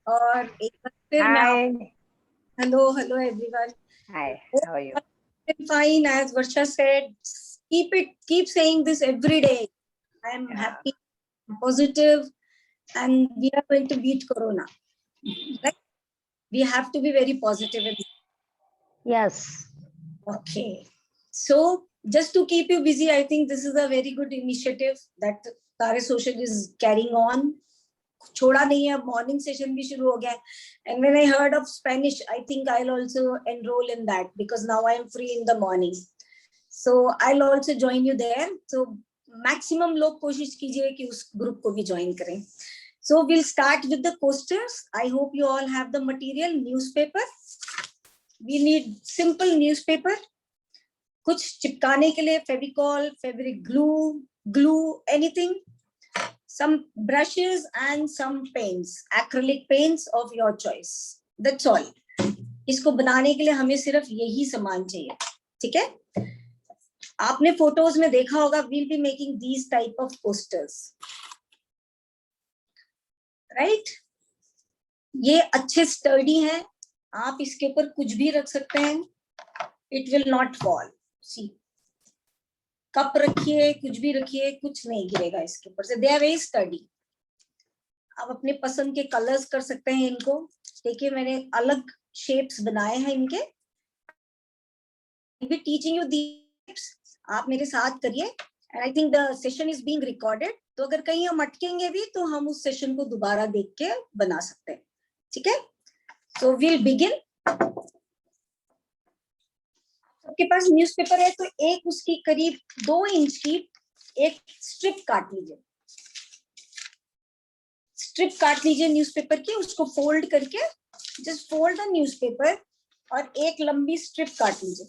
और एक बार फिर मैं Hi. Hello hello everyone. Hi. How are you? Fine, as Varsha said, keep saying this every day. I am happy, positive, and we are going to beat Corona. Right? We have to be very positive. Yes. Okay. So just to keep you busy, I think this is a very good initiative that Tare Social is carrying on. छोड़ा नहीं है, अब morning session भी शुरू हो गया है. And when I heard of Spanish, I think I will also enrol in that because now I am free in the morning. So I will also join you there. So maximum लोग कोशिश कीजिए कि उस group को भी join करें. So we'll start with the posters. I hope you all have the material. Newspaper. We need simple newspaper. कुछ चिपकाने के लिए Fevicol, fabric glue, anything. Some brushes and some paints, acrylic paints of your choice. That's all. इसको बनाने के लिए हमें सिर्फ यही सामान चाहिए. ठीक है? आपने फोटोज में देखा होगा, we'll be making these type of posters. Right? ये अच्छे स्टर्डी हैं. आप इसके ऊपर कुछ भी रख सकते हैं. It will not fall. See. Cup रखिए, कुछ भी रखिए, कुछ नहीं गिरेगा इसके ऊपर से. They are very study. आप अपने पसंद के कलर्स कर सकते हैं इनको. देखिए मैंने अलग शेप्स बनाए हैं इनके. बी टीचिंग यू दीस. आप मेरे साथ करिए. And I think the session is being recorded. तो अगर कहीं हम अटकेंगे भी तो हम उस सेशन को दोबारा देख के बना सकते हैं. ठीक है? So we'll begin. आपके पास न्यूज़पेपर है तो एक उसकी करीब 2 इंच की एक स्ट्रिप काट लीजिए. स्ट्रिप काट लीजिए न्यूज़पेपर की. उसको फोल्ड करके जस्ट फोल्ड द न्यूज़पेपर और एक लंबी स्ट्रिप काट लीजिए.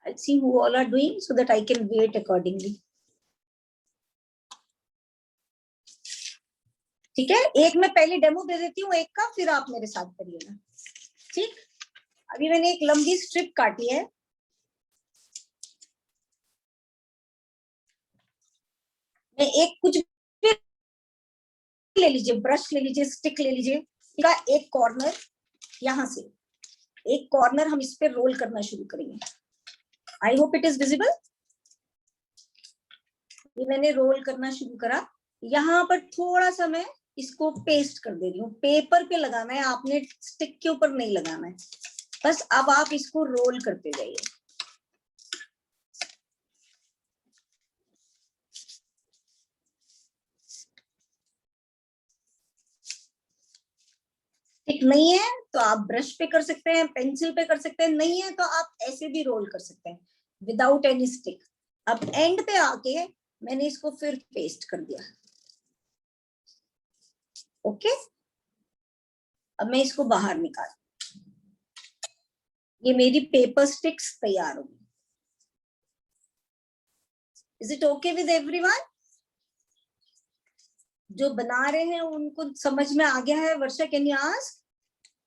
I'll see who all are doing so that I can wait accordingly. ठीक है? एक मैं पहले डेमो दे देती हूँ एक का, फिर आप मेरे साथ करिएगा. ठीक? अभी मैंने एक लंबी स्ट्रिप काटी है. मैं एक कुछ ले लीजिए, ब्रश ले लीजिए, स्टिक ले लीजिए. इसका एक कॉर्नर यहां से एक कॉर्नर हम इस पे रोल करना शुरू करेंगे. आई होप इट इज विजिबल. ये मैंने रोल करना शुरू करा. यहाँ पर थोड़ा सा मैं इसको पेस्ट कर दे रही हूँ. पेपर पे लगाना है आपने, स्टिक के ऊपर नहीं लगाना है. बस अब आप इसको रोल करते जाइए. स्टिक नहीं है तो आप ब्रश पे कर सकते हैं, पेंसिल पे कर सकते हैं. नहीं है तो आप ऐसे भी रोल कर सकते हैं विदाउट एनी स्टिक. अब एंड पे आके मैंने इसको फिर पेस्ट कर दिया. ओके. अब मैं इसको बाहर निकाल. ये मेरी पेपर स्टिक्स तैयार होगी. Is it okay with everyone? जो बना रहे हैं उनको समझ में आ गया है? Varsha, can you ask?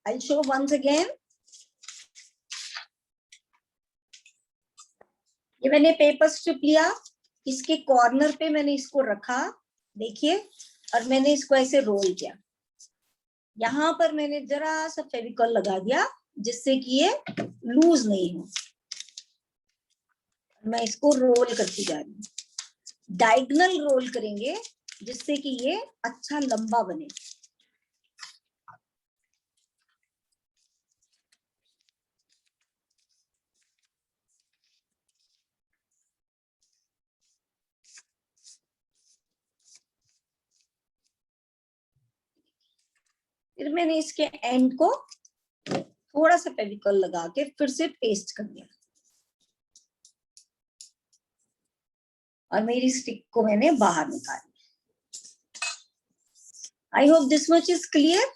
I will show once again. ये मैंने पेपर स्ट्रिप लिया. इसके कॉर्नर पे मैंने इसको रखा. देखिए. और मैंने इसको ऐसे रोल किया. यहाँ पर मैंने जरा सा फेविकॉल लगा दिया जिससे कि ये लूज नहीं हो. मैं इसको रोल करती जा रही हूँ. डायगोनल रोल करेंगे जिससे कि ये अच्छा लंबा बने. फिर मैंने इसके एंड को थोड़ा सा फेविकॉल लगा के फिर से पेस्ट कर दिया. और मेरी स्टिक को मैंने बाहर निकाल दिया. I hope this much is clear.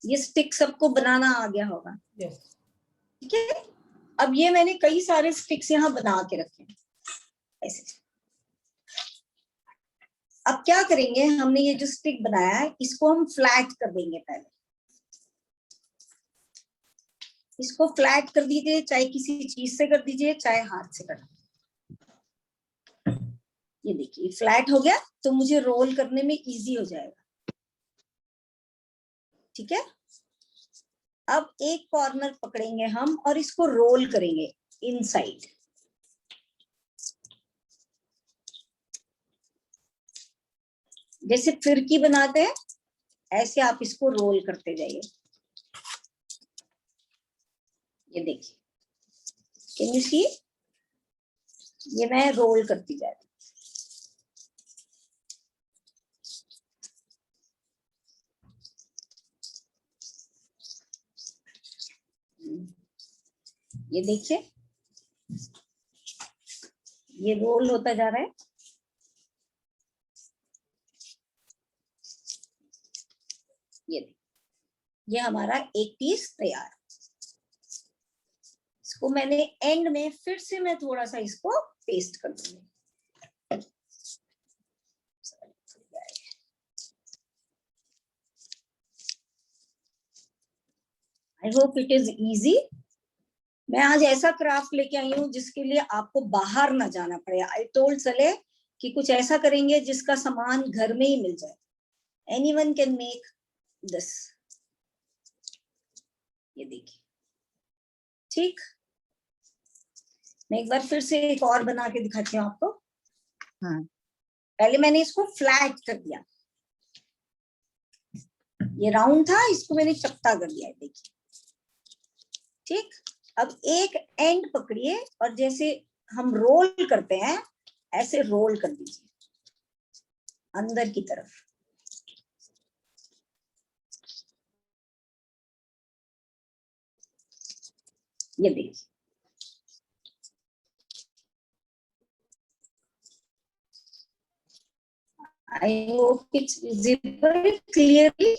ये स्टिक सबको बनाना आ गया होगा. ठीक है. अब ये मैंने कई सारे स्टिक्स यहाँ बना के रखे हैं ऐसे. अब क्या करेंगे, हमने ये जो स्टिक बनाया है इसको हम फ्लैट कर देंगे. पहले इसको फ्लैट कर दीजिए, चाहे किसी चीज से कर दीजिए चाहे हाथ से कर. ये देखिए फ्लैट हो गया तो मुझे रोल करने में इजी हो जाएगा. ठीक है। अब एक कॉर्नर पकड़ेंगे हम और इसको रोल करेंगे इनसाइड। जैसे फिरकी बनाते हैं ऐसे आप इसको रोल करते जाइए। ये देखिए, कैन यू सी, ये मैं रोल करती जा रही हूँ। ये देखिए, ये रोल होता जा रहा है। ये हमारा एक पीस तैयार। इसको मैंने एंड में फिर से मैं थोड़ा सा इसको पेस्ट कर दूंगी। आई होप इट इज इजी। मैं आज ऐसा क्राफ्ट लेके आई हूँ जिसके लिए आपको बाहर ना जाना पड़े। आई टोल्ड चले कि कुछ ऐसा करेंगे जिसका सामान घर में ही मिल जाए। Anyone can make this. ये देखिए, ठीक। मैं एक बार फिर से एक और बना के दिखाती हूँ आपको। हाँ, पहले मैंने इसको फ्लैट कर दिया। ये राउंड था, इसको मैंने चपटा कर दिया। देखिए, ठीक। अब एक एंड पकड़िए और जैसे हम रोल करते हैं ऐसे रोल कर दीजिए अंदर की तरफ। ये देखिए, I hope it's visible clearly.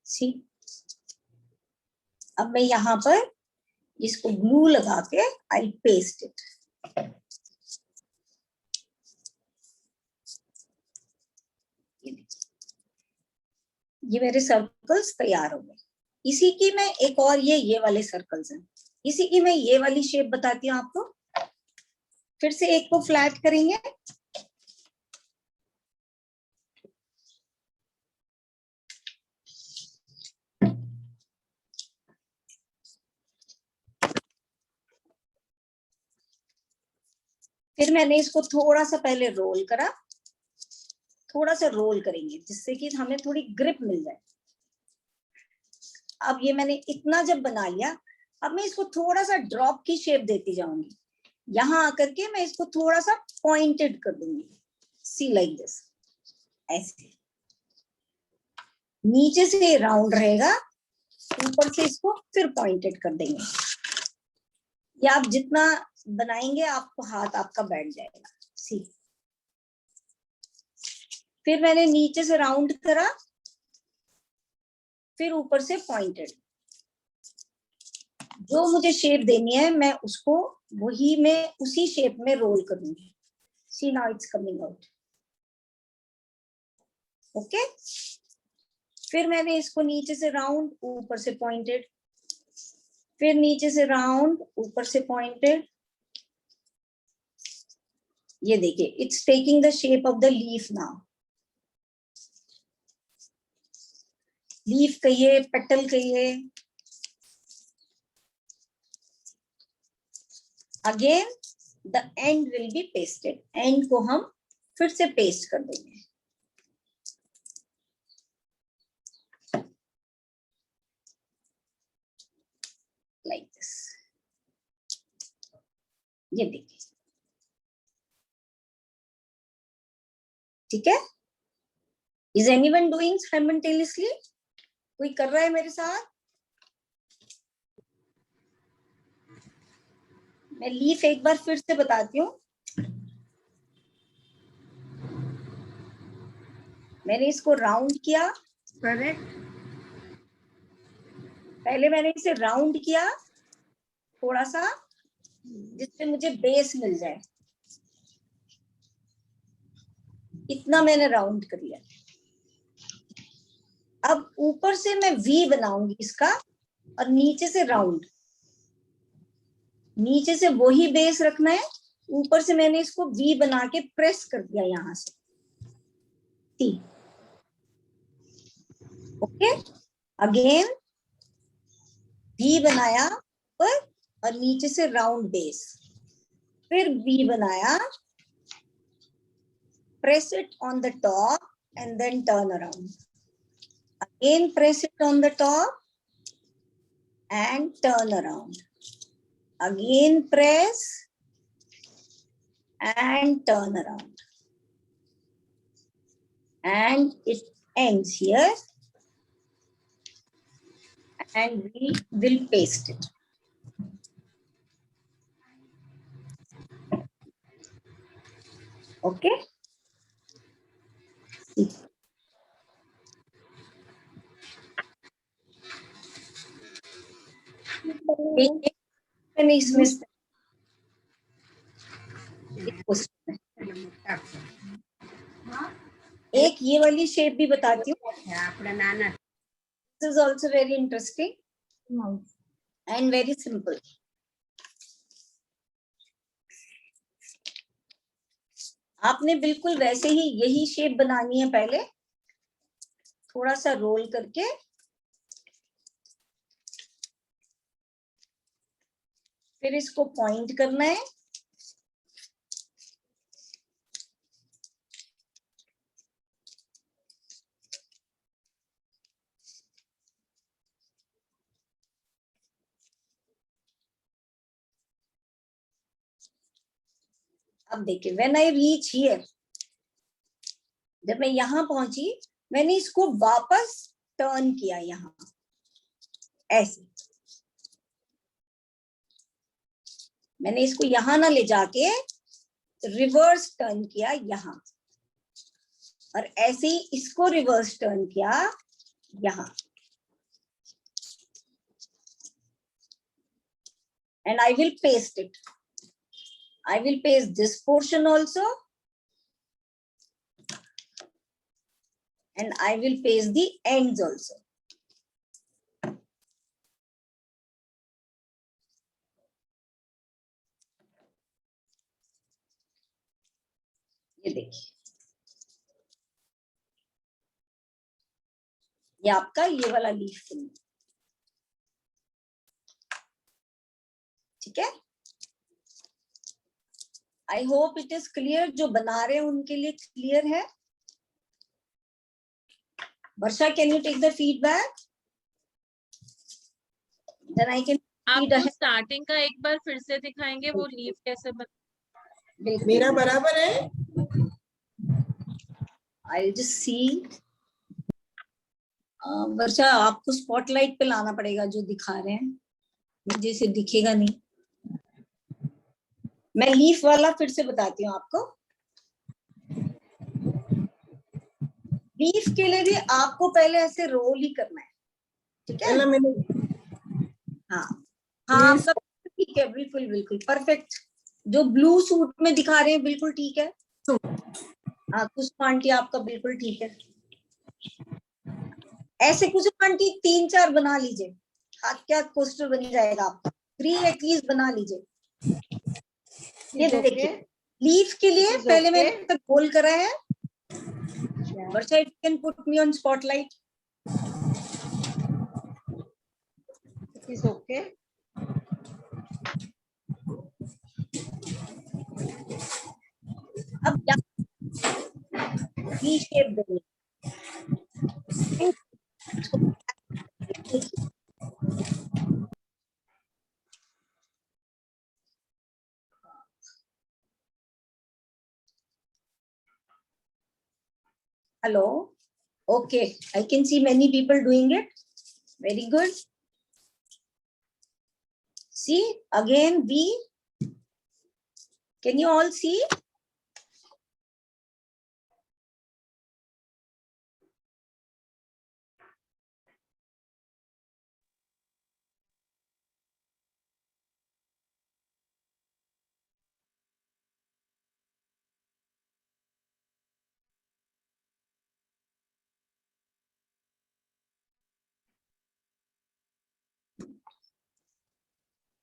See, अब मैं यहाँ पर इसको ग्लू लगा के आई पेस्ट इट। ये मेरे सर्कल्स तैयार हो गए। इसी की मैं एक और ये वाले सर्कल्स हैं, इसी की मैं ये वाली शेप बताती हूँ आपको। फिर से एक को फ्लैट करेंगे। फिर मैंने इसको थोड़ा सा पहले रोल करा, थोड़ा सा रोल करेंगे जिससे कि हमें थोड़ी ग्रिप मिल जाए। अब ये मैंने इतना जब बना लिया, अब मैं इसको थोड़ा सा ड्रॉप की शेप देती जाऊंगी। यहां आकर के मैं इसको थोड़ा सा पॉइंटेड कर दूंगी। सी लाइक दिस, ऐसे। नीचे से राउंड रहेगा, ऊपर से इसको फिर पॉइंटेड कर देंगे। ये आप जितना बनाएंगे आपको हाथ आपका बैठ जाएगा। सी, फिर मैंने नीचे से राउंड करा, फिर ऊपर से पॉइंटेड। जो मुझे शेप देनी है मैं उसको वही मैं उसी शेप में रोल करूंगी। See, now it's coming out. Okay, फिर मैंने इसको नीचे से राउंड, ऊपर से पॉइंटेड, फिर नीचे से राउंड, ऊपर से पॉइंटेड। ये देखिए, it's taking the shape of the leaf now. Leaf कहिए, पेटल कहिए। Again the end will be pasted. And को हम फिर से पेस्ट कर देंगे। Like this. ये देखिए, ठीक है। Is anyone doing simultaneously? कोई कर रहा है मेरे साथ? मैं लीफ एक बार फिर से बताती हूँ। मैंने इसको राउंड किया। करेक्ट। पहले मैंने इसे राउंड किया थोड़ा सा, जिससे मुझे बेस मिल जाए। इतना मैंने राउंड कर लिया। अब ऊपर से मैं वी बनाऊंगी इसका, और नीचे से राउंड, नीचे से वही बेस रखना है, ऊपर से मैंने इसको वी बना के प्रेस कर दिया यहां से, ठीक। ओके, अगेन वी बनाया पर और नीचे से राउंड बेस, फिर वी बनाया, press it on the top and then turn around. Again press it on the top and turn around. Again press and turn around. And it ends here. And we will paste it. Okay? मैंने इसमें एक ये वाली shape भी बताती हूँ. This is also very interesting and very simple. आपने बिल्कुल वैसे ही यही शेप बनानी है. पहले थोड़ा सा रोल करके फिर इसको पॉइंट करना है. अब देखिए, व्हेन आई रीच हियर, जब मैं यहां पहुंची, मैंने इसको वापस टर्न किया यहां ऐसे. मैंने इसको यहां ना ले जाके रिवर्स टर्न किया यहां, और ऐसे ही इसको रिवर्स टर्न किया यहां. And I will paste it. I will paste this portion also, and I will paste the ends also. ये देखिए, ये आपका ये वाला लीफ, ठीक है. I hope it is clear. जो बना रहे हैं उनके लिए क्लियर है. Varsha, can you take the feedback? Then I can आप स्टार्टिंग का एक बार फिर से दिखाएंगे, वो लीफ कैसे मेरा बराबर है. I just see. वर्षा, आपको स्पॉटलाइट पे लाना पड़ेगा जो दिखा रहे हैं, मुझे से दिखेगा नहीं. मैं लीफ वाला फिर से बताती हूँ आपको. लीफ के लिए भी आपको पहले ऐसे रोल ही करना है, ठीक है. हाँ हाँ, आपका ठीक है, बिल्कुल बिल्कुल परफेक्ट. जो ब्लू सूट में दिखा रहे हैं बिल्कुल ठीक है. हाँ, कुछ आंटी आपका बिल्कुल ठीक है. ऐसे कुछ आंटी 3-4 बना लीजिए. हाथ क्या पोस्टर बन जाएगा आपका. 3 एटलीस्ट बना लीजिए. ये देखिए, लीफ के लिए पहले मैंने तक गोल करा है. Varsha, if can put me on spotlight. It is okay. अब वी शेप देंगे. Hello. Okay, I can see many people doing it. Very good. See, again V. Can you all see?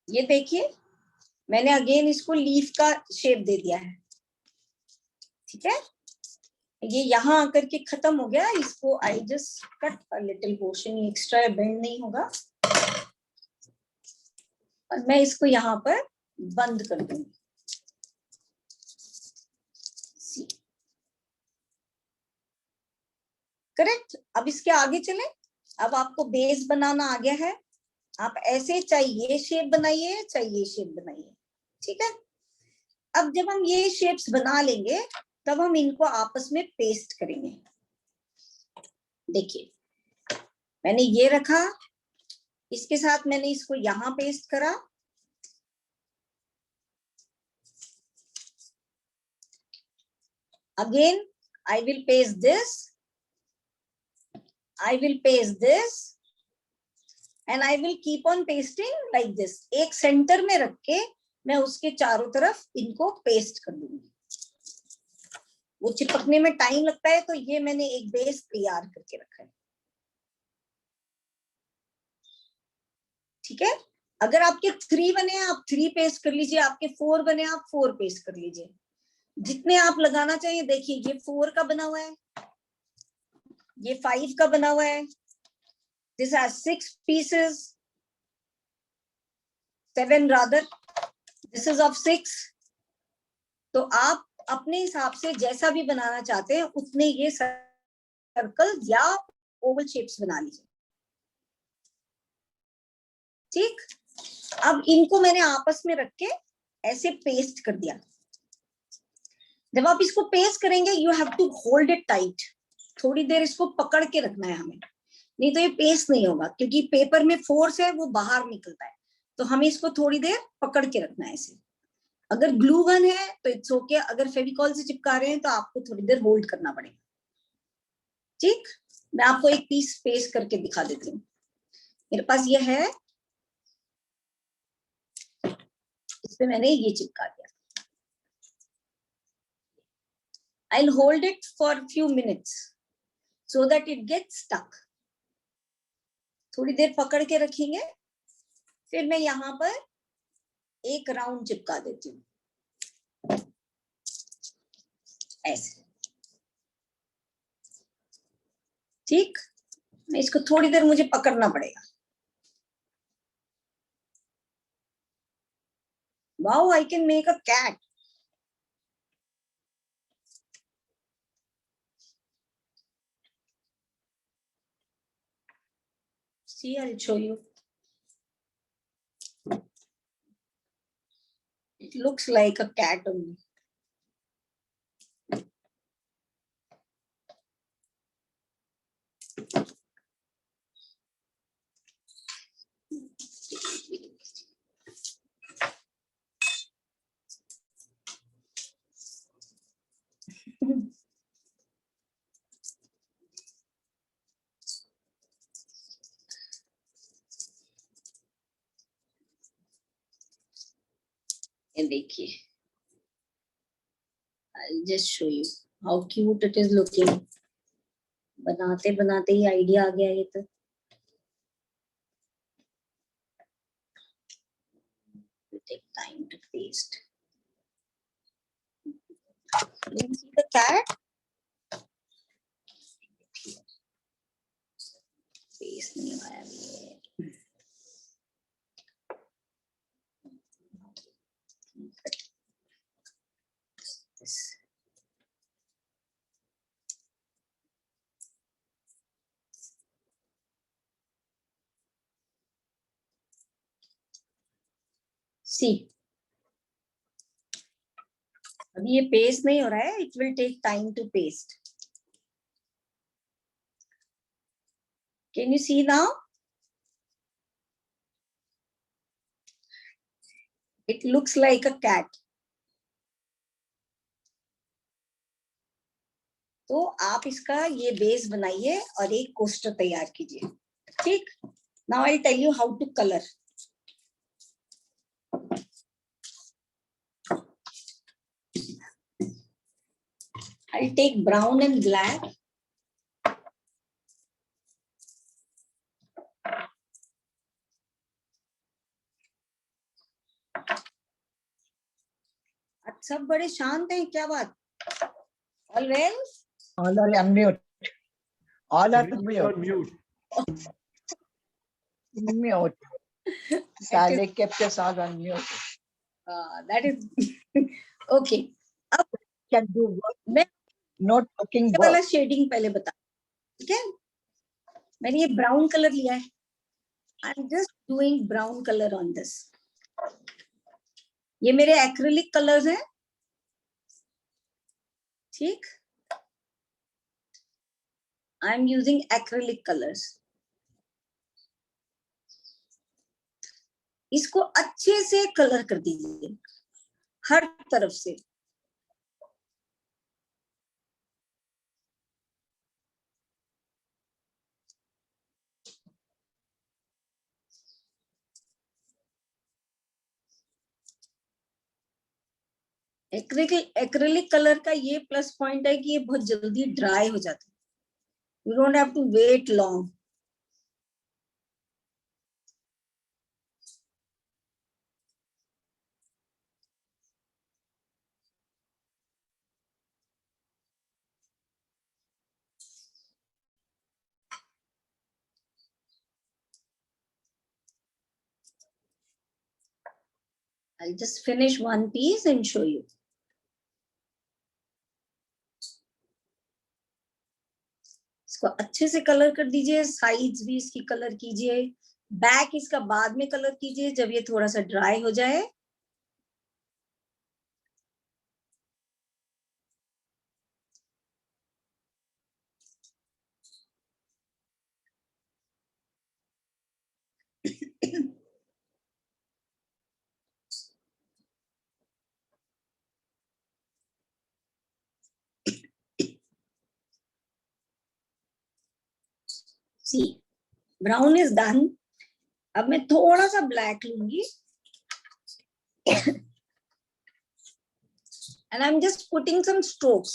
ये देखिए मैंने अगेन इसको लीफ का shape दे दिया है, ठीक है। ये यहाँ आकर के खत्म हो गया, इसको I just cut a little portion, extra bend नहीं होगा, और मैं इसको यहाँ पर बंद कर दूंगी। करेक्ट। अब इसके आगे चले। अब आपको बेस बनाना आ गया है, आप ऐसे चाहिए शेप बनाइए, चाहिए शेप बनाइए, ठीक है। अब जब हम ये शेप्स बना लेंगे तब हम इनको आपस में पेस्ट करेंगे। देखिए मैंने ये रखा, इसके साथ मैंने इसको यहां पेस्ट करा, again I will paste this, I will paste this and I will keep on pasting like this. एक सेंटर में रख के मैं उसके चारों तरफ इनको पेस्ट कर दूंगी। वो चिपकने में टाइम लगता है, तो ये मैंने एक बेस तैयार करके रखा है, ठीक है। अगर आपके 3 बने आप 3 पेस्ट कर लीजिए, आपके 4 बने आप 4 पेस्ट कर लीजिए, जितने आप लगाना चाहिए। देखिए ये 4 का बना हुआ है, ये 5 का बना हुआ है, this has 6 pieces, 7 rather, this is of 6। तो आप अपने हिसाब से जैसा भी बनाना चाहते हैं उतने ये सर्कल या ओवल शेप्स बना लीजिए, ठीक। अब इनको मैंने आपस में रख के ऐसे पेस्ट कर दिया। जब आप इसको पेस्ट करेंगे you have to hold it tight, थोड़ी देर इसको पकड़ के रखना है हमें, नहीं तो ये पेस्ट नहीं होगा, क्योंकि पेपर में फोर्स है वो बाहर निकलता है, तो हमें इसको थोड़ी देर पकड़ के रखना है ऐसे। अगर ग्लू गन है तो इट्स ओके, अगर फेविकॉल से चिपका रहे हैं तो आपको थोड़ी देर होल्ड करना पड़ेगा, ठीक। मैं आपको एक पीस पेस्ट करके दिखा देती हूँ। मेरे पास ये है, इस पे मैंने ये चिपका दिया। I'll hold it for a few minutes so that it gets stuck. थोड़ी देर पकड़ के रखेंगे, फिर मैं यहाँ पर एक राउंड चिपका देती हूँ ऐसे, ठीक। मैं इसको थोड़ी देर मुझे पकड़ना पड़ेगा। Wow, I can make a cat. See, I'll show you. It looks like a cat only. ये देखिए, I'll just show you how cute it is looking. बनाते बनाते ही आइडिया आ गया ये तो। It take time to paste. You see the cat? Paste नहीं आया ये। सी, अभी ये पेस्ट नहीं हो रहा है, it will take time to paste. Can you see now? It looks like a cat. तो आप इसका ये बेस बनाइए और एक कोस्टर तैयार कीजिए, ठीक। Now I tell you how to colour. I'll take brown and black. सब बड़े शांत हैं, क्या बात? All well? All are unmute. All are mute. Mute. Mute. Sally kept us all on mute. That is okay. अब Can do work. मैं No talking ये वाला work. शेडिंग पहले बता, ठीक है? मैंने ये ब्राउन कलर लिया है. I am just doing brown colour on this. ये मेरे एक्रिलिक कलर्स हैं, ठीक? I am using acrylic colours. इसको अच्छे से कलर कर दीजिए हर तरफ से. एक्रिलिक कलर का ये प्लस पॉइंट है कि ये बहुत जल्दी ड्राई हो जाता है. You don't have to wait long. I'll just finish one piece and show you. इसको अच्छे से कलर कर दीजिए, साइड्स भी इसकी कलर कीजिए, बैक इसका बाद में कलर कीजिए जब ये थोड़ा सा ड्राई हो जाए. सी ब्राउन इज डन. अब मैं थोड़ा सा ब्लैक लूंगी and I'm just putting some strokes.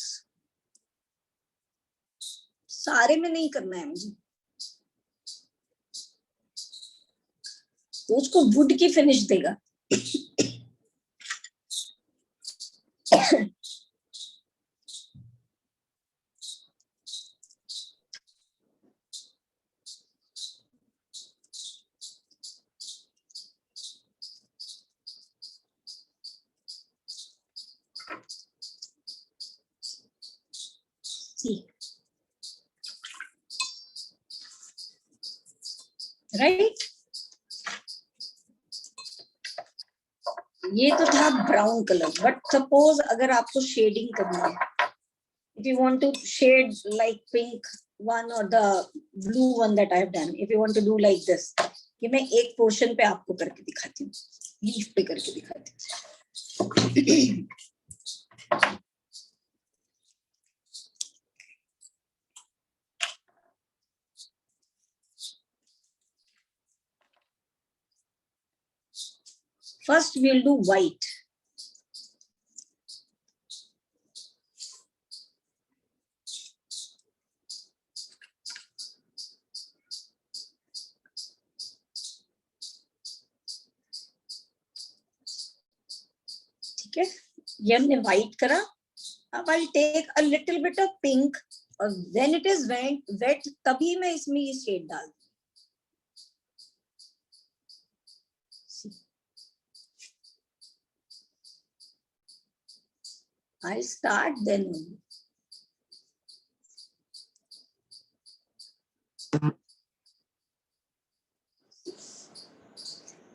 सारे में नहीं करना है मुझे, तो उसको वुड की फिनिश देगा. See, right? ये तो था ब्राउन कलर, बट सपोज अगर आपको शेडिंग करनी है, if you want to shade like pink one or the blue one that I have done, if you want to do like this, ये मैं एक पोर्शन पे आपको करके दिखाती हूँ, लीफ पे करके दिखाती हूँ. First we'll do white. ठीक है, ये हमने white करा. अब I'll take a little bit of pink, और when it is wet तभी मैं इसमें ये शेड डाल दूँ. I'll start then only.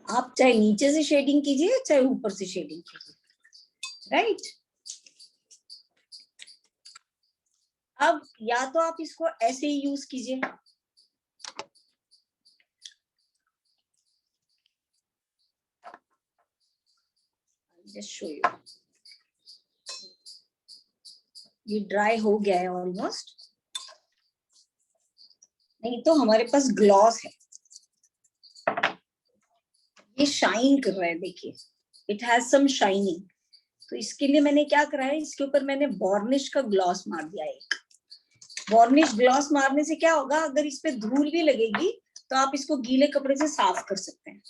आप चाहे नीचे से शेडिंग कीजिए चाहे ऊपर से शेडिंग कीजिए, राइट? अब या तो आप इसको ऐसे ही यूज कीजिए, जस्ट शो यू. ये ड्राई हो गया है ऑलमोस्ट. नहीं तो हमारे पास ग्लॉस है, ये शाइन कर रहा है, देखिए इट हैज सम शाइनिंग. तो इसके लिए मैंने क्या करा है, इसके ऊपर मैंने वार्निश का ग्लॉस मार दिया. एक वार्निश ग्लॉस मारने से क्या होगा, अगर इस पे धूल भी लगेगी तो आप इसको गीले कपड़े से साफ कर सकते हैं.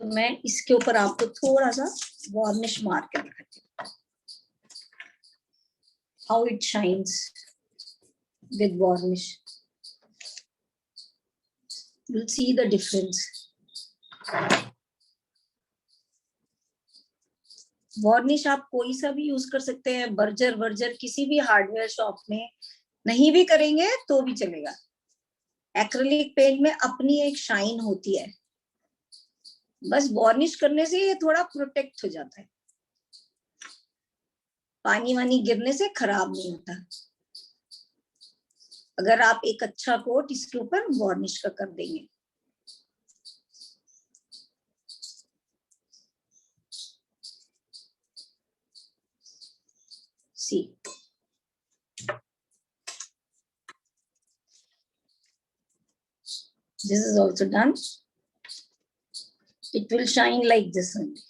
तो मैं इसके ऊपर आपको थोड़ा सा वार्निश मार के दिखाती हूँ how it shines with varnish. You'll see the difference. Varnish आप कोई सा भी यूज कर सकते हैं, बर्जर किसी भी हार्डवेयर शॉप में. नहीं भी करेंगे तो भी चलेगा. एक्रिलिक पेंट में अपनी एक शाइन होती है, बस वार्निश करने से ये थोड़ा प्रोटेक्ट हो जाता है, पानी वानी गिरने से खराब नहीं होता अगर आप एक अच्छा कोट इसके ऊपर वार्निश का कर देंगे. See, this is also done. It will shine like this only.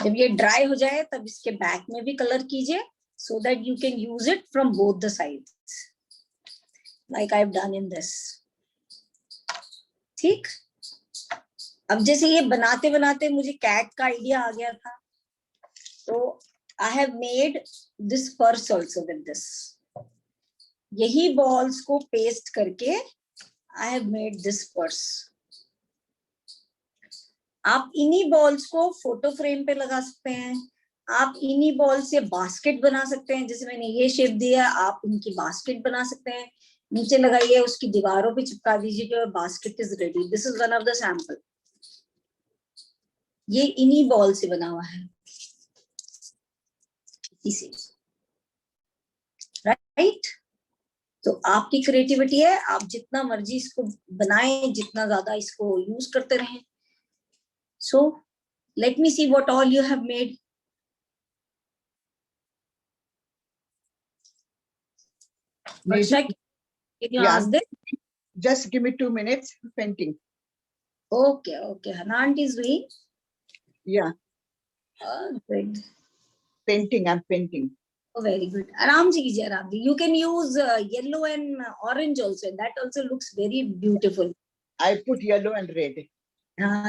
जब ये ड्राई हो जाए तब इसके बैक में भी कलर कीजिए, so that you can use it from both the sides, like I've done in this. ठीक. अब जैसे ये बनाते बनाते मुझे कैट का आइडिया आ गया था, तो I have made this purse also with this. यही balls को paste करके I have made this purse. आप इन्हीं balls को फोटो फ्रेम पे लगा सकते हैं, आप इन्हीं बॉल से बास्केट बना सकते हैं. जैसे मैंने ये शेप दिया, आप उनकी बास्केट बना सकते हैं. नीचे लगाइए, उसकी दीवारों पे चिपका दीजिए कि basket is ready. This is one of the sample. ये इन्हीं बॉल से बना हुआ है, इसी. राइट. तो आपकी क्रिएटिविटी है, आप जितना मर्जी इसको बनाएं, जितना ज्यादा इसको यूज करते रहें. So let me see what all you have made. Varsha, can you ask them? Just give me 2 minutes. Painting. Okay, okay. Hana aunty is doing. Yeah, Good. painting. I'm painting. Oh, very good. Aram ji कीजिए, आराम जी. You can use yellow and orange also. That also looks very beautiful. I put yellow and red.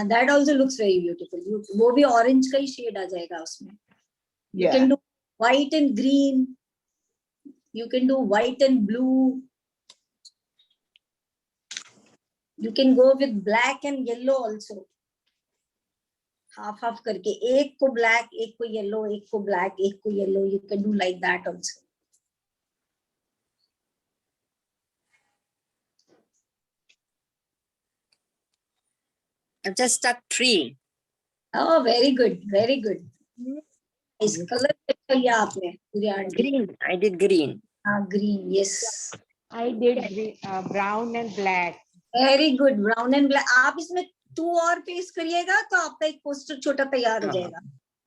That also looks very beautiful. वो भी orange का ही shade आ जाएगा उसमें. You Yeah. can do white and green. You can do white and blue. You can go with black and yellow also. Half करके, एक को black, एक को yellow, एक को black, एक को yellow. You can do like that also. I've just stuck 3. Oh, very good, very good. इस color अच्छा लिया आपने, पूरी aunty. Green. I did green. हाँ, green, yes. I did brown and black. Very good, brown and black. आप इसमें 2 और paste करिएगा तो आपका एक पोस्टर छोटा तैयार हो जाएगा.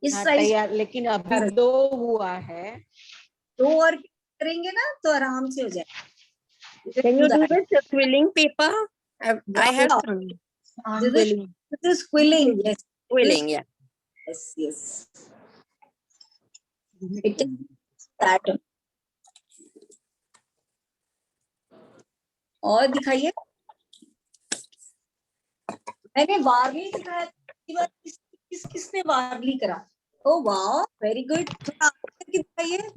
इस हाँ, साइज तैयार, लेकिन अभी 2 हुआ है. 2 और करेंगे ना तो आराम से हो जाएगा. Can you do this quilling paper? I have Wow. some. This is quilling. Yes, Quilling, yeah. yes. It is that. और दिखाइए. मैंने वारली दिखाया, किसने वारली करा. ओ वाह, वेरी गुड. थोड़ा आगे करके दिखाइए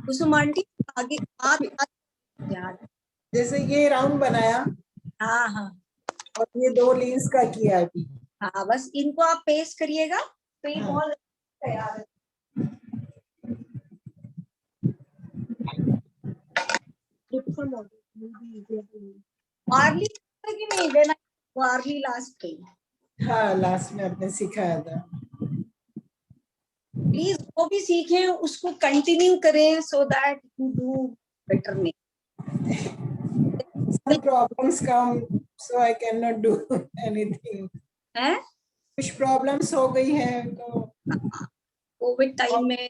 कुसुम आंटी. आगे यार. जैसे ये राउंड बनाया हाँ, और ये 2 लीव्स का किया अभी. हाँ, बस इनको आप पेस्ट करिएगा तो ये बहुत तैयार है. वारली की नहीं देना, वारली लास्ट पे. हाँ, लास्ट में आपने सिखाया था. प्लीज वो भी सीखें, उसको कंटिन्यू करें so that you do better. Some problems come, so I cannot do anything. हैं? कुछ प्रॉब्लम्स हो गई है तो कोविड टाइम में.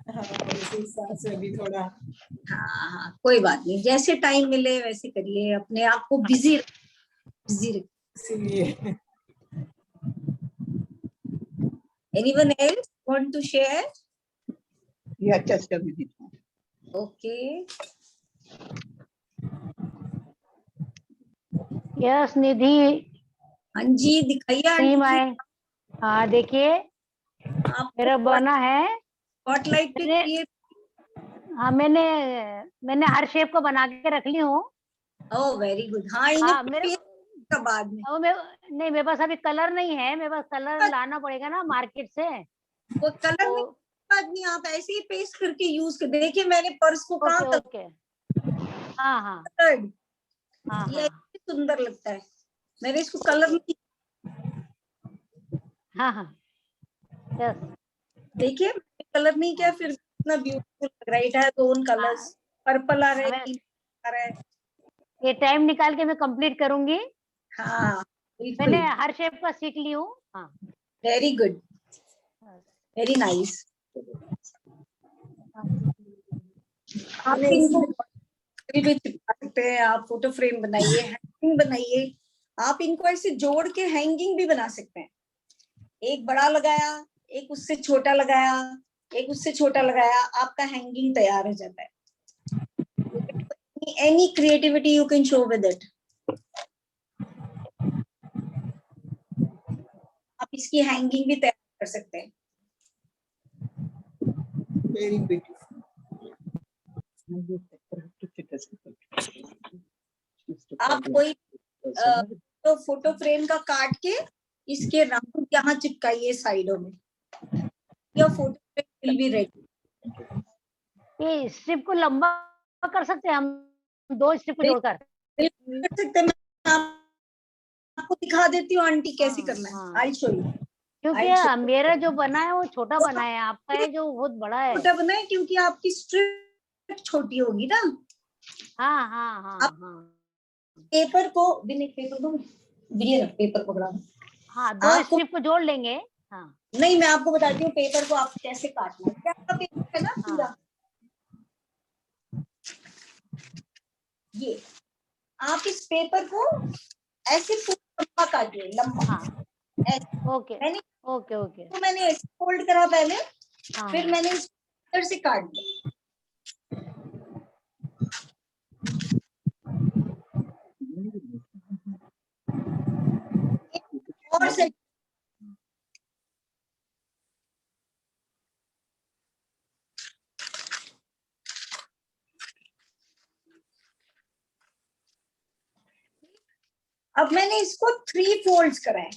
हाँ, इस हिसाब से भी थोड़ा. हाँ, कोई बात नहीं, जैसे टाइम मिले वैसे करिए, अपने आप को बिजी रखिए. इसीलिए. Anyone else want to share? Yeah, just a minute. Okay. Yes, Nidhi. हाँ जी, दिखाइए क्रीम आंटी आए। हाँ देखिए आप मेरा बना है। स्पॉटलाइट पे मैंने क्रिएट। हाँ मैंने हर शेप को बना के रख ली हूँ। Oh very good. हाँ, इन्हें हाँ मेरे पेस्ट का बाद में अब मैं नहीं, मेरे पास अभी कलर नहीं है, मेरे पास कलर लाना पड़ेगा ना मार्केट से। वो कलर में तो बाद नहीं, आप ऐसे ही पेस्ट करके यूज कर। देखिए मैंने पर्स को ओके कहाँ ओके। हाँ हाँ कलर्ड, हाँ ये हाँ ऐसे सुंदर लगता है। मैंने इसको कलर ओके। नहीं, हाँ हाँ यस। देखिए कलर नहीं किया, हाँ फिर भी इतना ब्यूटीफुल लग रहा है। इट हैज ओन कलर्स, हाँ पर्पल आ रहा है, हमें pink आ रहा है। ये टाइम निकाल के मैं कंप्लीट करूंगी। हाँ मैंने बिल्कुल, हर शेप का सीख ली हूँ। हाँ वेरी गुड, वेरी नाइस। आप इनको कहीं भी चिपका सकते हैं, आप फोटो फ्रेम बनाइए, हैंगिंग बनाइए। आप इनको ऐसे जोड़ के हैंगिंग भी बना सकते हैं। एक बड़ा लगाया, एक उससे छोटा लगाया, एक उससे छोटा लगाया, आपका हैंगिंग तैयार हो जाता है। Any creativity you can show with it. आप इसकी हैंगिंग भी तैयार कर सकते हैं। Very beautiful. आप कोई तो फोटो फ्रेम का काट के इसके रंग यहाँ चिपकाइए साइडों में, या photo frame will be ready. ये स्ट्रिप को लंबा कर सकते हैं हम, 2 स्ट्रिप को जोड़कर। कर सकते हैं। मैं आपको दिखा देती हूँ आंटी कैसे हाँ करना है। हाँ आई शो यू। क्योंकि मेरा जो बना है वो छोटा बना है, आपका है जो बहुत बड़ा है। छोटा बना है क्योंकि आपकी स्ट्रिप छोटी होगी ना। हाँ हाँ हाँ आप हाँ पेपर को बिन एक पेपर को ये रख, पेपर पकड़ा। हाँ 2 आपको स्ट्रिप को जोड़ लेंगे। हाँ नहीं, मैं आपको बताती हूँ पेपर को आप कैसे काटना है। क्या आपका पेपर है ना हाँ पूरा, ये आप इस पेपर को ऐसे पूरा लंबा काटिए, लंबा हाँ ऐसे। ओके मैंने ओके ओके। तो मैंने ऐसे फोल्ड करा पहले, हाँ फिर मैंने इस इधर से काट दिया। और से अब मैंने इसको 3 फोल्ड्स कराए,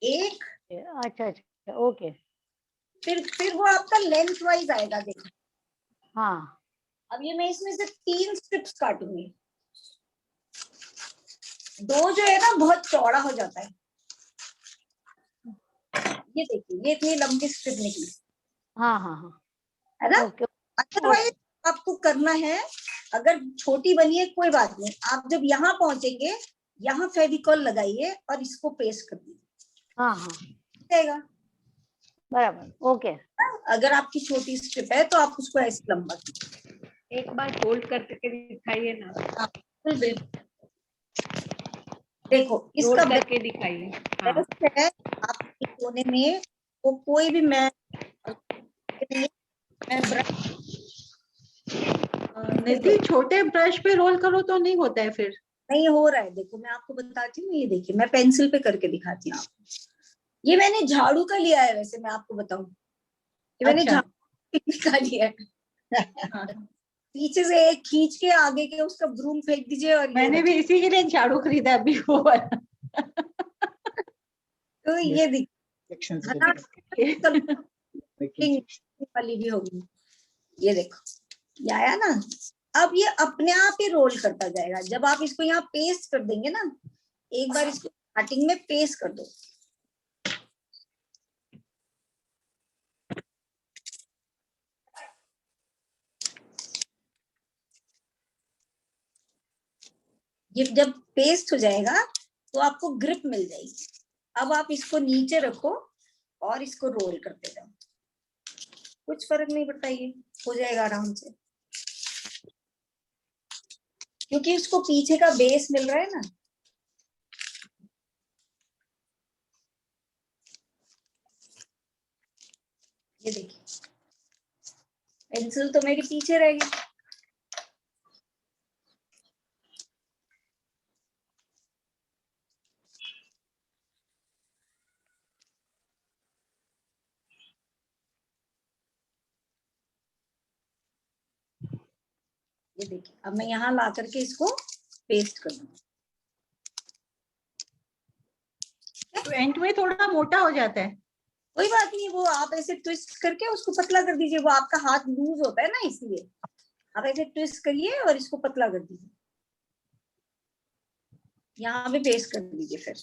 एक, अच्छा अच्छा ओके। फिर वो आपका लेंथ वाइज आएगा। देखो हाँ अब ये मैं इसमें से 3 स्ट्रिप्स काटूंगी। 2 जो है ना बहुत चौड़ा हो जाता है। ये देखिए ये इतनी लंबी स्ट्रिप निकली हाँ हाँ हाँ है ना। ओके अदरवाइज आपको करना है, अगर छोटी बनी है कोई बात नहीं, आप जब यहाँ पहुंचेंगे यहाँ फेविकॉल लगाइए और इसको पेस्ट कर दीजिए, हाँ हाँ जाएगा। बराबर ओके। अगर आपकी छोटी स्ट्रिप है तो आप उसको ऐसे लंबा कीजिए। एक बार फोल्ड करके दिखाइए ना, देखो इसका रोल करके दिखाइए। हाँ बेस्ट है आपके कोने में वो कोई भी मैं ब्रश निधि, छोटे ब्रश पे रोल करो तो नहीं होता है फिर। नहीं हो रहा है। देखो मैं आपको बताती हूँ, ये देखिए मैं पेंसिल पे करके दिखाती हूँ आपको। ये मैंने झाड़ू का लिया है, वैसे मैं आपको बताऊं, ये मैंने अच्छा। झाड़ू का लिया है। हाँ, पीछे से एक खींच के आगे के उसका ब्रूम फेंक दीजिए और ये मैंने भी इसी के लिए झाड़ू खरीदा अभी वो वाला। तो ये दिख Sections है ना, making वाली भी होगी। ये देखो ये आया ना। अब ये अपने आप ही रोल करता जाएगा। जब आप इसको यहाँ पेस्ट कर देंगे ना, एक बार इसको स्टार्टिंग में पेस्ट कर दो, ये जब पेस्ट हो जाएगा तो आपको ग्रिप मिल जाएगी। अब आप इसको नीचे रखो और इसको रोल करते जाओ, कुछ फर्क नहीं पड़ता, ये हो जाएगा आराम से, क्योंकि उसको पीछे का बेस मिल रहा है ना। ये देखिए पेंसिल तो मेरी पीछे रह गई। ये देखिए, अब मैं यहाँ ला करके इसको पेस्ट कर दूंगी। तो एंड में थोड़ा मोटा हो जाता है। कोई बात नहीं, वो आप ऐसे ट्विस्ट करके उसको पतला कर दीजिए, वो आपका हाथ लूज होता है ना, इसलिए आप ऐसे ट्विस्ट करिए और इसको पतला कर दीजिए। यहाँ पे पेस्ट कर दीजिए। फिर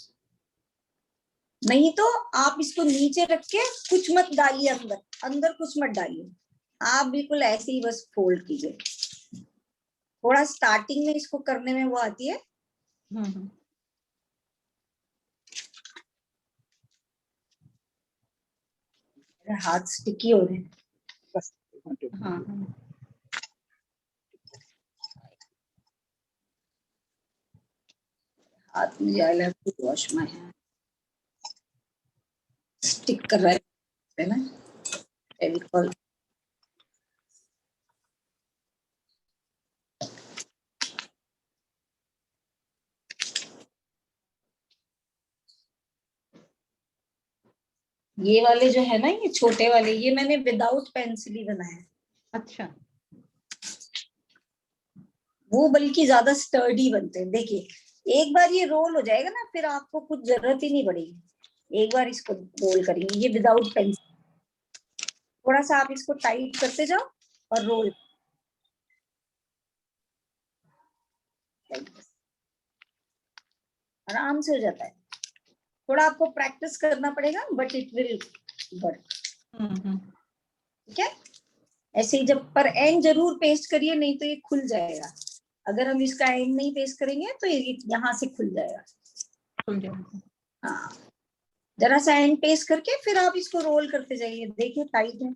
नहीं तो आप इसको नीचे रख के कुछ मत डालिए, अंदर अंदर कुछ मत डालिए, आप बिल्कुल ऐसे ही बस फोल्ड कीजिए। थोड़ा स्टार्टिंग में इसको करने में वो आती है। मेरे हाथ स्टिकी हो रहे हैं। बस हाँ, हाथ मुझे I have to wash my hand. Stick कर रहा है ना फेविकॉल। ये वाले जो है ना, ये छोटे वाले, ये मैंने विदाउट पेंसिल ही बनाया है। अच्छा, वो बल्कि ज्यादा स्टर्डी बनते हैं। देखिए, एक बार ये रोल हो जाएगा ना, फिर आपको कुछ जरूरत ही नहीं पड़ेगी। एक बार इसको रोल करेंगे, ये विदाउट पेंसिल। थोड़ा सा आप इसको टाइट करते जाओ और रोल। आराम से हो जाता है। थोड़ा आपको प्रैक्टिस करना पड़ेगा, बट इट विल वर्क। ठीक है, ऐसे ही जब पर एंड जरूर पेस्ट करिए, नहीं तो ये खुल जाएगा। अगर हम इसका एंड नहीं पेस्ट करेंगे तो ये यहाँ से खुल जाएगा। हाँ, जरा सा एंड पेस्ट करके फिर आप इसको रोल करते जाइए। देखिए टाइट है,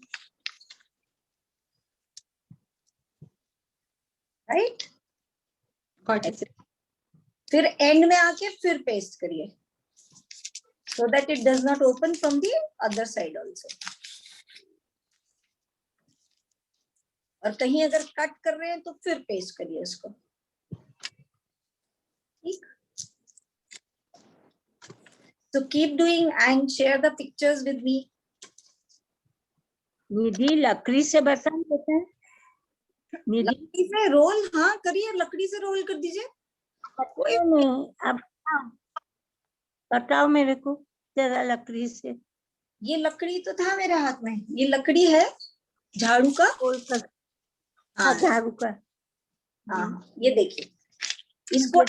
राइट। ऐसे फिर एंड में आके फिर पेस्ट करिए, so that it does not open from the other side also. और कहीं अगर कट कर रहे हैं तो फिर पेस्ट करिए उसको। ठीक, so keep doing and share the pictures with me. निधि लकड़ी से बर्तन देते हैं। निधि लकड़ी से रोल, हाँ करिए, लकड़ी से रोल कर दीजिए। कोई नहीं, अब बताओ मेरे को जरा लकड़ी से। ये लकड़ी तो था मेरे हाथ में, ये लकड़ी है झाड़ू का। हाँ, झाड़ू का। हाँ, ये देखिए, इसको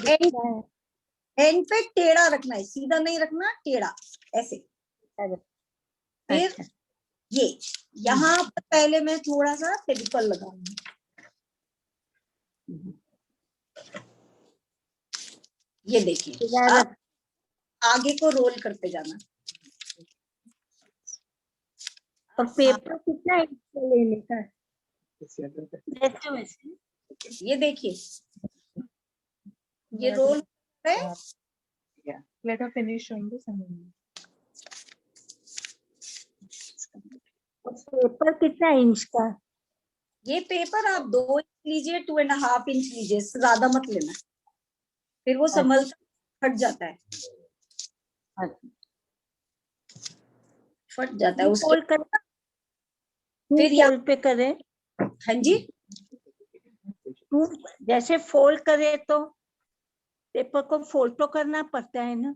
एंड पे टेढ़ा रखना है, सीधा नहीं रखना, टेढ़ा ऐसे। फिर ये यहाँ पर पहले मैं थोड़ा सा फेविकॉल लगाऊंगी। ये देखिए, आगे को रोल करते जाना। और पेपर कितना इंच का लेने का? वैसे वैसे ये देखिए, ये रोल है। Let her finish showing this and paper कितना इंच का? ये पेपर आप 2 इंच लीजिए, 2.5 इंच लीजिए, इससे ज्यादा मत लेना, फिर वो संभलता फट जाता है। फट जाता है उसके। फिर यहाँ फोल्ड पे करें। हाँ जी, जैसे फोल्ड करे तो पेपर को फोल्ड तो करना पड़ता है ना?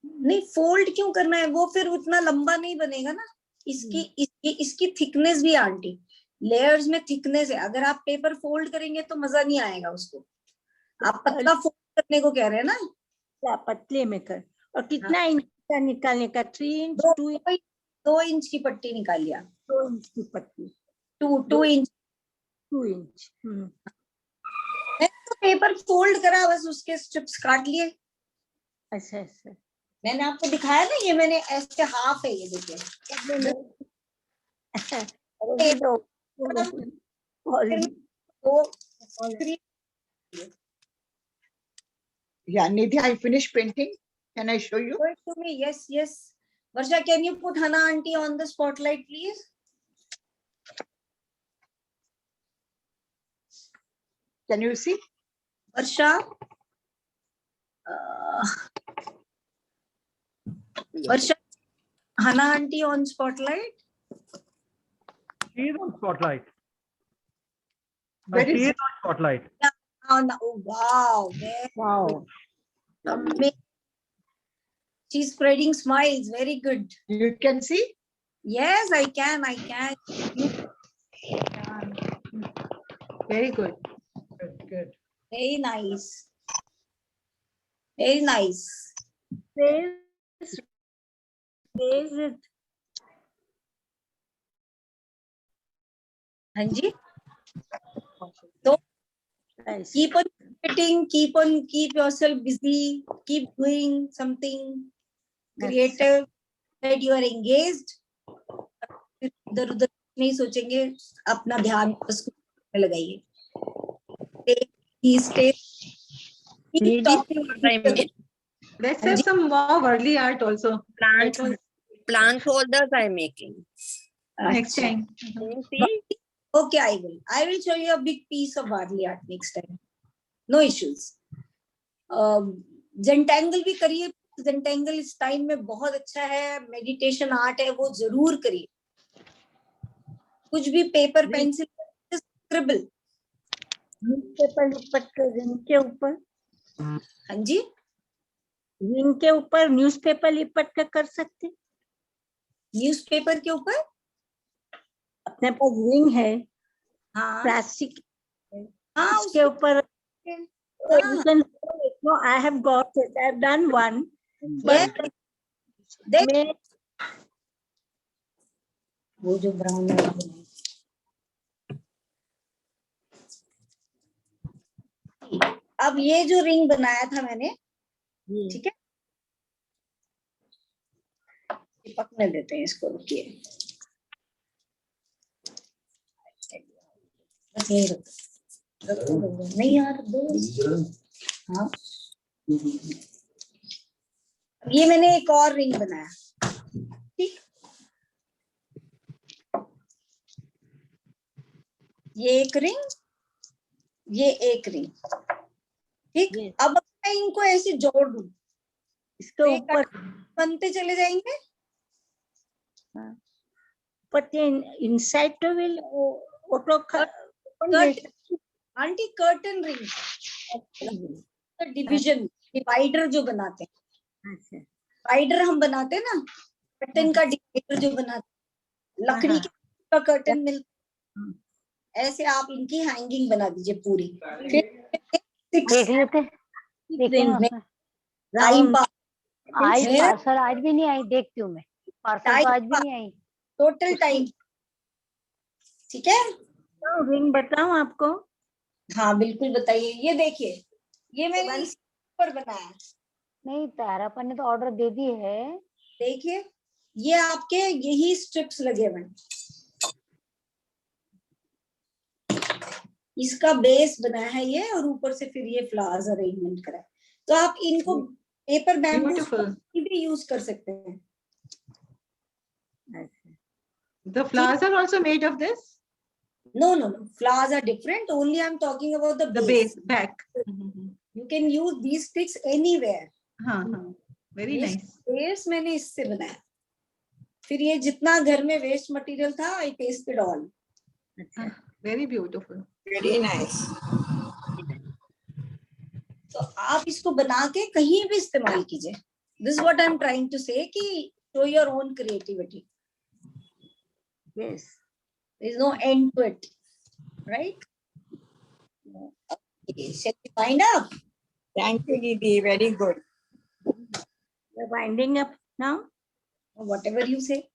नहीं, फोल्ड क्यों करना है, वो फिर उतना लंबा नहीं बनेगा ना। इसकी थिकनेस भी आंटी, लेयर्स में थिकनेस है। अगर आप पेपर फोल्ड करेंगे तो मजा नहीं आएगा उसको। आप पतला फोल्ड करने को कह रहे हैं ना? पतले में कर। और कितना इंच का निकालने का? 3 इंच, 2 इंच की पट्टी निकालिए आप। 2 इंच की पट्टी। 2 इंच। 2 इंच। तो पेपर फोल्ड करा, बस उसके स्ट्रिप्स काट लिए। अच्छा अच्छा, मैंने आपको दिखाया ना, ये मैंने ऐसे हाफ है, ये देखिए। Yeah, Nidhi, I finished painting. Can I show you? Show it to me. Yes, yes. Varsha, can you put Hana auntie on the spotlight, please? Can you see? Varsha. Varsha, Hana auntie on spotlight. She is on spotlight. Where She is is it? on spotlight. Oh, wow. Very Wow. amazing. She's spreading smiles. Very good. You can see? Yes, I can. I can. Very good. Good. Very nice. Very nice. Where is it? Hanji, Nice. keep on creating, keep yourself busy, keep doing something creative that you are engaged. इधर उधर नहीं सोचेंगे, अपना ध्यान बस में लगाइए. Stay. Keep Nidhi, talking. what I made. Let's have some more Varli art also. Plant, That was plant holders I'm making. next अच्छा. time. Can you see? Okay, I will show you a big piece of Varli art next time. No issues. Zentangle भी करिए. Zentangle इस time में बहुत अच्छा है. Meditation art है, वो जरूर करिए. कुछ भी पेपर पेंसिल स्क्रिबल. न्यूज़पेपर लिपट कर रिंग के ऊपर, हाँ जी, रिंग के ऊपर न्यूज़पेपर लिपट कर सकते. न्यूज़पेपर के ऊपर. अपने पास रिंग है हाँ प्लास्टिक, हाँ उसके ऊपर you can, no, I have got it. I've done one. But देख वो जो ब्राउन है. अब ये जो रिंग बनाया था मैंने, ठीक है, चिपकने देते हैं इसको. रुकिए, बस यही रखो. नहीं यार, दो. हाँ, ये मैंने एक और रिंग बनाया. ठीक, ये एक रिंग, ये एक रिंग. ठीक, अब मैं इनको ऐसे जोड़ दूं, इसके ऊपर बनते चले जाएंगे. but inside to will auto aunty curtain ring, division, divider जो बनाते हैं. डिवाइडर हम बनाते हैं ना, कर्टन का डिवाइडर जो बनाते हैं, लकड़ी का कर्टन मिलता है. ऐसे आप इनकी हैंगिंग बना दीजिए पूरी. देख लेते, देखते हैं उसमें. टाइम आज पार्सल आज भी नहीं आई, देखती हूँ मैं. पार्सल तो आज भी नहीं आई. Total time. ठीक है, रिंग बताऊं आपको? हाँ बिल्कुल बताइए. ये देखिए, ये मैंने इस पर बनाया. नहीं, तारापन ने तो ऑर्डर दे दी है. देखिए, ये आपके यही स्ट्रिप्स लगे हुए हैं. इसका बेस बनाया है ये, और ऊपर से फिर ये फ्लावर्स अरेंजमेंट करा है. तो आप इनको पेपर बैम्बू भी यूज कर सकते हैं. The flowers are also made of this? No, flowers are different. Only I'm talking about the The base. base, back. You can use these sticks anywhere. हाँ. Very ये nice. बेस मैंने इससे बनाया. फिर ये जितना घर में वेस्ट मटेरियल था, I pasted all. Very beautiful. Very nice. तो आप इसको बना के कहीं भी इस्तेमाल कीजिए. This is what I'm trying to say, कि show your own creativity. Yes. There is no end to it, right? Okay, shall we wind up? Thank you, Nidhi. Very good. We're winding up now. Whatever you say,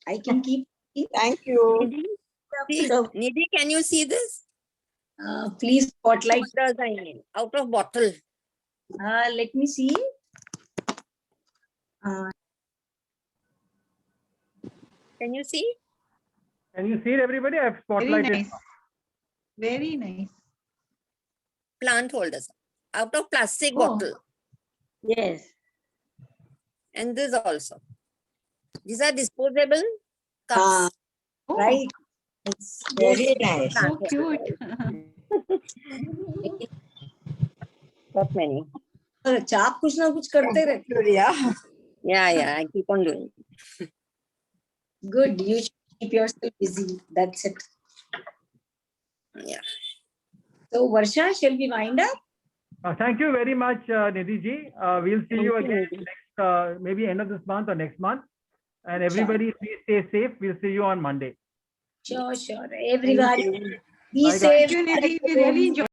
I can keep. Thank you. See, So, Nidhi, can you see this? Please spotlight. Holders I mean, out of bottle. Let me see. Can you see? Can you see it, everybody? I've Very spotlighted. nice. Very nice. Plant holders out of plastic Oh. bottle. yes. And this also. These are disposable cups. Oh, Right. It's Very nice. so cute. Not many. अच्छा, आप कुछ ना कुछ करते रहते. Gloria. Yeah, I keep on doing. Good. You should keep yourself busy. That's it. Yeah. So Varsha, shall we wind up? Thank you very much, Nidhi ji. We'll see you Thank you, again Nidhi. next, maybe end of this month or next month. And everybody, please stay safe. We'll see you on Monday. Sure. Everyone, you. be Bye, guys. safe. Thank you, Nidhi. We really enjoyed